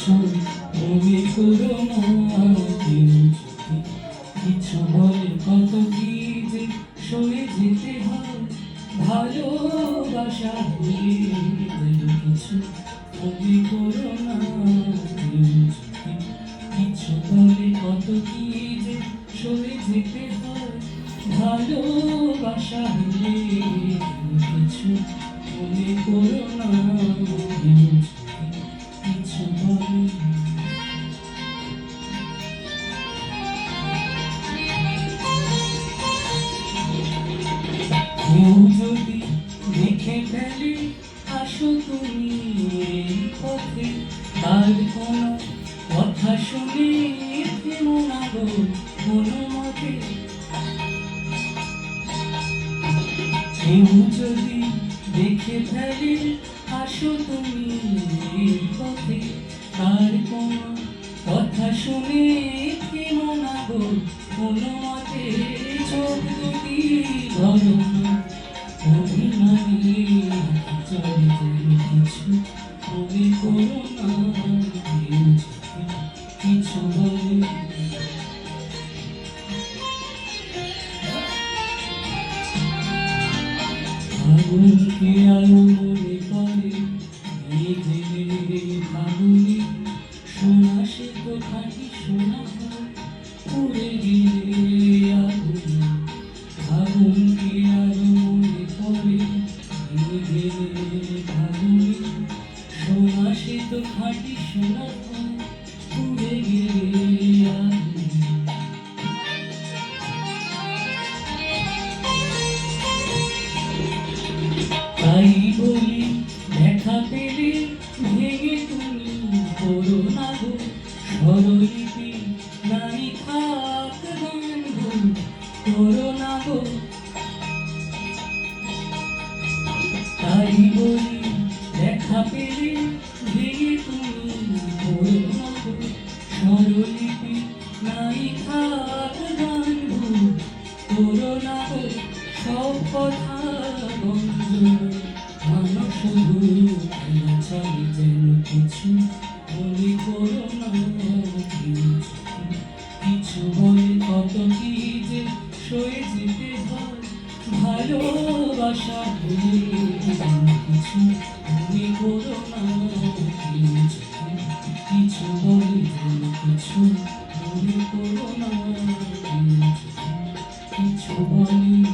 কিছু মনে করো না, কিছু বলে কত কি যে সয়ে যেতে হয় ভালোবাসা হয়ে। কিছু মনে করো না, কিছু বলে কত কি যে সয়ে যেতে হয় ভালোবাসা হলে। কিছু মনে করো না, কিছু বলে কেউ যদি দেখে ফেলে আসো তুমি এই পথে, তার কোনো কথা শুনে থেমো না গো কোনো মতে। কেউ যদি দেখে ফেলে আসো তুমি এই পথে, তার কোনো কথা শুনে থেমো না গো কোনো মতে। চোখ দুটি ধরো না অভিমানে, চলে কিছু মনে করো না, কিছু বলে আগুনকে আলো মনে করে মেঘে ফাগুনে, সোনা সে তো খাঁটি সোনা হয় পুড়ে গেলে আগুন। আগুনকে আলো মনে করে মেঘে ফাগুনে, সোনা সে তো খাঁটি সোনা হয় পুড়ে গেলে আগুন। তাই বলি দেখা পেলে ভেঙে তুমি করো না গো স্বরলিপি, নাই থাক গান গো করো না গো। তাই বলি দেখা পেলে ভেঙে তুমি করো না গো স্বরলিপি, নাই থাক গান গো করো না গো। সব কথা গঞ্জনা মানুষ চাই যেন কিছু মনে করো না, কিছু বলে কত কি যে সয়ে যেতে হয় ভালোবাসা হয়ে। কিছু মনে করো না, কিছু বলে যেন কিছু মনে করো না, কিছু বলে